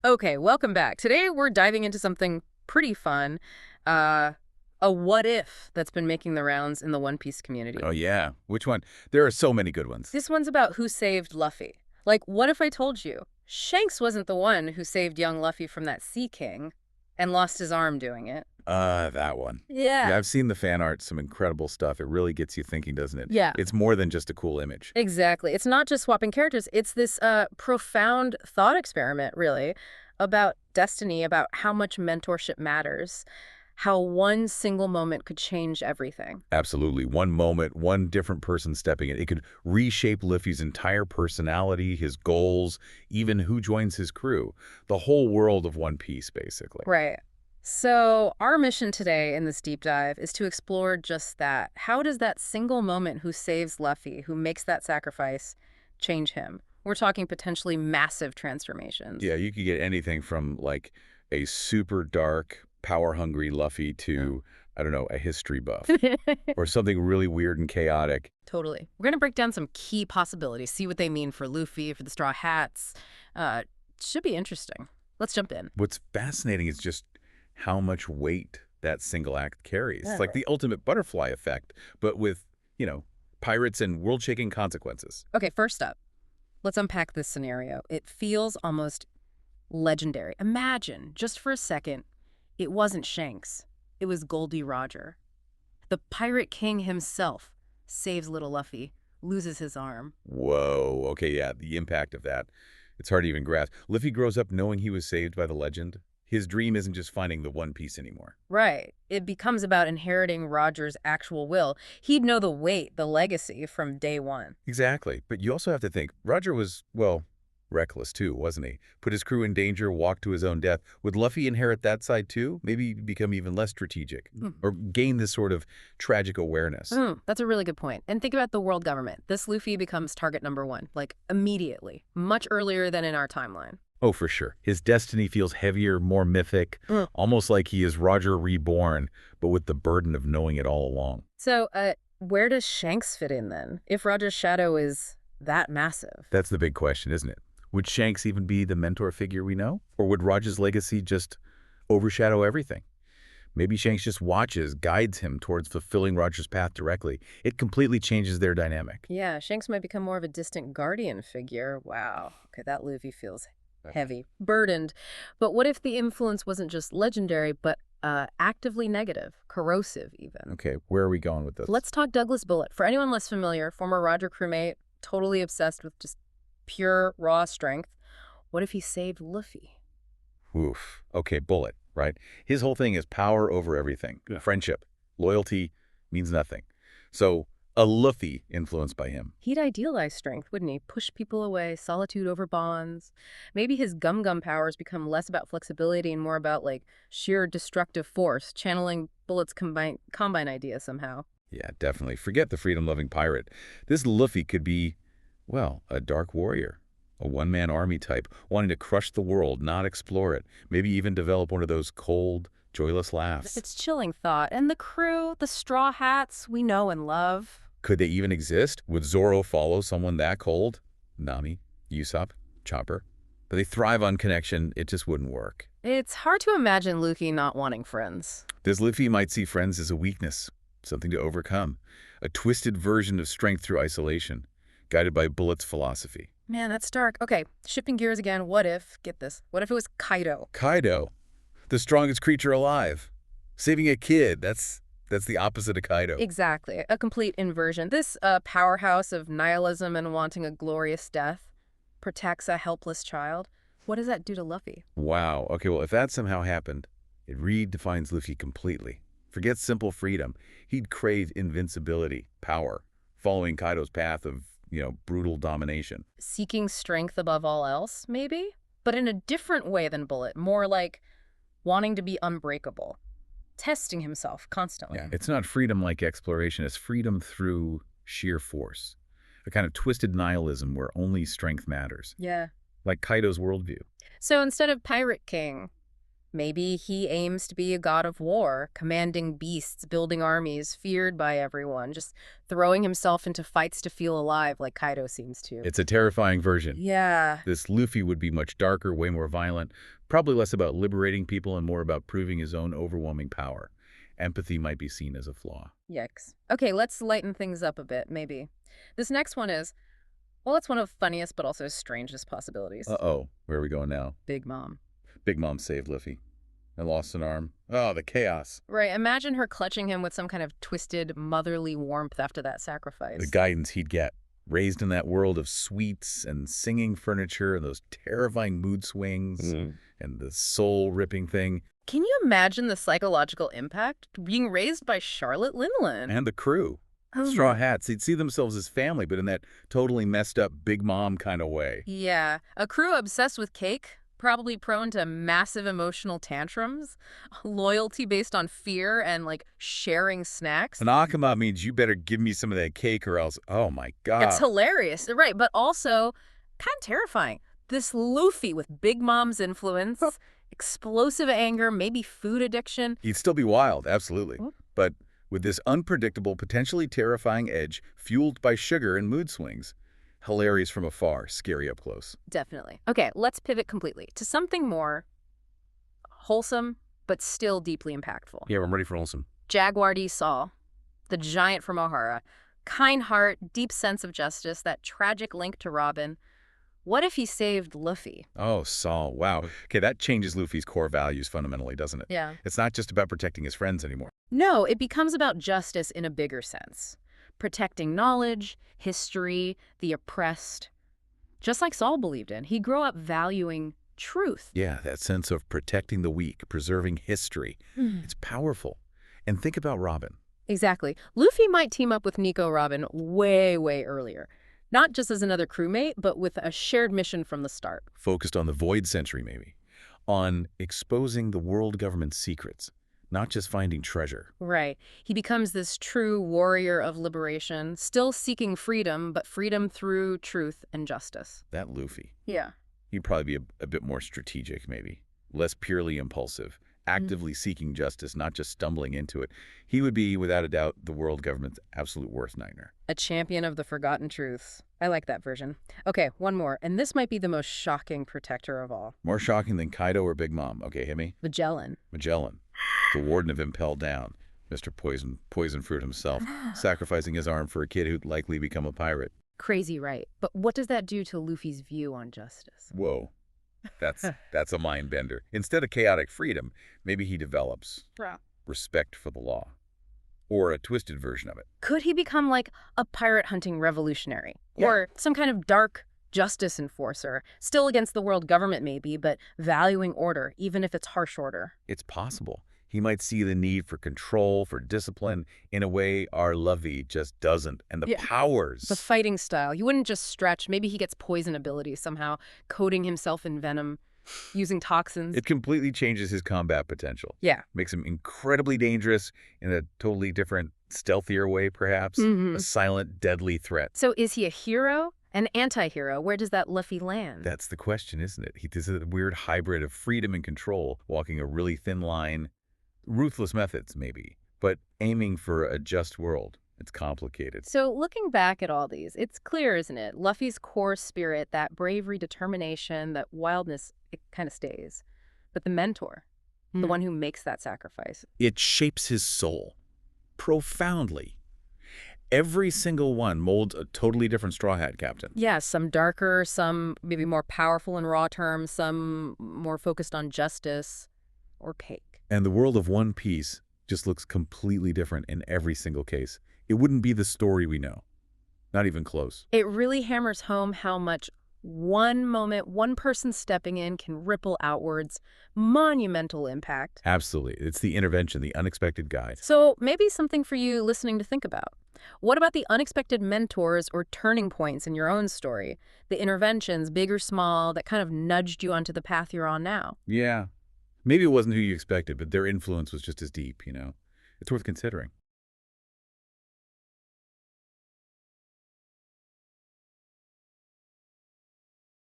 Okay, welcome back. Today we're diving into something pretty fun. Uh, a what if that's been making the rounds in the One Piece community. Oh, yeah. Which one? There are so many good ones. This one's about who saved Luffy. Like, what if I told you Shanks wasn't the one who saved young Luffy from that Sea King and lost his arm doing it? That one. Yeah. Yeah, I've seen the fan art, some incredible stuff. It really gets you thinking, doesn't it? Yeah, It's more than just a cool image. exactly. It's not just swapping characters. It's this profound thought experiment, really, about destiny, about how much mentorship matters, how one single moment could change everything. Absolutely. One moment, one different person stepping in. It could reshape Luffy's entire personality, his goals, even who joins his crew. The whole world of One Piece, basically. Right. So, our mission today in this deep dive is to explore just that. How does that single moment who saves Luffy, who makes that sacrifice, change him? We're talking potentially massive transformations. Yeah, you could get anything from, like, a super dark, power-hungry Luffy to, I don't know, a history buff. Or something really weird and chaotic. Totally. We're going to break down some key possibilities, see what they mean for Luffy, for the Straw Hats. Should be interesting. Let's jump in. What's fascinating is just how much weight that single act carries. Yeah. It's like the ultimate butterfly effect, but with, pirates and world-shaking consequences. Okay, first up, let's unpack this scenario. It feels almost legendary. Imagine, just for a second, it wasn't Shanks. It was Goldie Roger. The Pirate King himself saves little Luffy, loses his arm. Whoa, okay, yeah, the impact of that. It's hard to even grasp. Luffy grows up knowing he was saved by the legend. His dream isn't just finding the One Piece anymore. Right. It becomes about inheriting Roger's actual will. He'd know the weight, the legacy from day one. Exactly, but you also have to think, Roger was, well, reckless too, wasn't he? Put his crew in danger, walked to his own death. Would Luffy inherit that side too? Maybe become even less strategic? Or gain this sort of tragic awareness? That's a really good point. And think about the world government. This Luffy becomes target number one, like immediately, much earlier than in our timeline. Oh, for sure. His destiny feels heavier, more mythic, Mm. almost like he is Roger reborn, but with the burden of knowing it all along. So, where does Shanks fit in then? If Roger's shadow is that massive? That's the big question, isn't it? Would Shanks even be the mentor figure we know? Or would Roger's legacy just overshadow everything? Maybe Shanks just watches, guides him towards fulfilling Roger's path directly. It completely changes their dynamic. Yeah, Shanks might become more of a distant guardian figure. Wow. Okay, that Luffy feels heavy, burdened. But what if the influence wasn't just legendary, but actively negative, corrosive even? Okay, where are we going with this? Let's talk Douglas Bullet. For anyone less familiar, former Roger crewmate, totally obsessed with just pure, raw strength. What if he saved Luffy? Oof. Okay, Bullet, right? His whole thing is power over everything. Yeah. Friendship. Loyalty means nothing. So, a Luffy influenced by him. He'd idealize strength, wouldn't he? Push people away, solitude over bonds. Maybe his gum-gum powers become less about flexibility and more about, like, sheer destructive force, channeling Bullet's combine idea somehow. Yeah, definitely. Forget the freedom-loving pirate. This Luffy could be, well, a dark warrior. A one-man army type, wanting to crush the world, not explore it. Maybe even develop one of those cold, joyless laughs. It's chilling thought. And the crew, the Straw Hats we know and love. Could they even exist? Would Zoro follow someone that cold? Nami, Usopp, Chopper? But they thrive on connection. It just wouldn't work. It's hard to imagine Luffy not wanting friends. This Luffy might see friends as a weakness, something to overcome. A twisted version of strength through isolation, guided by Bullet's philosophy. Man, that's dark. Okay, shifting gears again. What if, get this, what if it was Kaido? Kaido, the strongest creature alive. Saving a kid, that's the opposite of Kaido. Exactly, a complete inversion. This powerhouse of nihilism and wanting a glorious death protects a helpless child. What does that do to Luffy? Wow. Okay, well, if that somehow happened, it redefines Luffy completely. Forget simple freedom. He'd crave invincibility, power, following Kaido's path of, brutal domination. Seeking strength above all else, maybe? But in a different way than Bullet, more like wanting to be unbreakable, testing himself constantly. Yeah, it's not freedom like exploration. It's freedom through sheer force. A kind of twisted nihilism where only strength matters. Yeah. Like Kaido's worldview. So instead of Pirate King, Maybe he aims to be a god of war, commanding beasts, building armies, feared by everyone, just throwing himself into fights to feel alive like Kaido seems to. It's a terrifying version. Yeah. This Luffy would be much darker, way more violent, probably less about liberating people and more about proving his own overwhelming power. Empathy might be seen as a flaw. Yikes. Okay, let's lighten things up a bit, maybe. This next one is, well, it's one of the funniest but also strangest possibilities. Uh-oh, where are we going now? Big Mom. Big Mom saved Luffy. I lost an arm. Oh, the chaos. Right, imagine her clutching him with some kind of twisted, motherly warmth after that sacrifice. The guidance he'd get. Raised in that world of sweets and singing furniture and those terrifying mood swings and the soul-ripping thing. Can you imagine the psychological impact? Being raised by Charlotte Linlin. And the crew. Straw Hats. They'd see themselves as family, but in that totally messed up Big Mom kind of way. Yeah, a crew obsessed with cake, probably prone to massive emotional tantrums, loyalty based on fear, and like sharing snacks. An Akama means you better give me some of that cake or else, oh my God. It's hilarious, right? But also kind of terrifying. This Luffy with Big Mom's influence, explosive anger, maybe food addiction. He'd still be wild, absolutely. But with this unpredictable, potentially terrifying edge, fueled by sugar and mood swings. Hilarious from afar, scary up close. Definitely. Okay, let's pivot completely to something more wholesome, but still deeply impactful. Yeah, I'm ready for wholesome. Jaguar D. Saul, the giant from Ohara. Kind heart, deep sense of justice, that tragic link to Robin. What if he saved Luffy? Oh, Saul, wow. Okay, that changes Luffy's core values fundamentally, doesn't it? Yeah. It's not just about protecting his friends anymore. No, it becomes about justice in a bigger sense. Protecting knowledge, history, the oppressed. Just like Saul believed in, he grew up valuing truth. Yeah, that sense of protecting the weak, preserving history. It's powerful. And think about Robin. Exactly. Luffy might team up with Nico Robin way, way earlier. Not just as another crewmate, but with a shared mission from the start. Focused on the Void Century, maybe. On exposing the world government's secrets. Not just finding treasure. Right. He becomes this true warrior of liberation, still seeking freedom, but freedom through truth and justice. That Luffy. Yeah. He'd probably be a bit more strategic, maybe. Less purely impulsive. Actively seeking justice, not just stumbling into it. He would be, without a doubt, the world government's absolute worst nightmare. A champion of the forgotten truths. I like that version. Okay, one more, and this might be the most shocking protector of all. More shocking than Kaido or Big Mom. Okay, hit me. Magellan. Magellan. The warden of Impel Down. Mr. Poison Fruit himself. Sacrificing his arm for a kid who'd likely become a pirate. Crazy, right? But what does that do to Luffy's view on justice? Whoa. That's a mind bender. Instead of chaotic freedom, maybe he develops respect for the law. Or a twisted version of it. Could he become like a pirate hunting revolutionary? Yeah. Or some kind of dark justice enforcer, still against the world government maybe, but valuing order, even if it's harsh order? It's possible. He might see the need for control, for discipline, in a way our Luffy just doesn't. And the powers. The fighting style. You wouldn't just stretch. Maybe he gets poison abilities somehow, coating himself in venom, using toxins. It completely changes his combat potential. Yeah. Makes him incredibly dangerous in a totally different, stealthier way, perhaps. A silent, deadly threat. So is he a hero? An anti-hero? Where does that Luffy land? That's the question, isn't it? He's a weird hybrid of freedom and control, walking a really thin line. Ruthless methods, maybe, but aiming for a just world. It's complicated. So looking back at all these, it's clear, isn't it? Luffy's core spirit, that bravery, determination, that wildness, it kind of stays. But the mentor, the one who makes that sacrifice. It shapes his soul profoundly. Every single one molds a totally different Straw Hat captain. Yeah, some darker, some maybe more powerful in raw terms, some more focused on justice or cake. And the world of One Piece just looks completely different in every single case. It wouldn't be the story we know. Not even close. It really hammers home how much one moment, one person stepping in can ripple outwards. Monumental impact. Absolutely. It's the intervention, the unexpected guide. So maybe something for you listening to think about. What about the unexpected mentors or turning points in your own story? The interventions, big or small, that kind of nudged you onto the path you're on now? Yeah. Maybe it wasn't who you expected, but their influence was just as deep, you know? It's worth considering.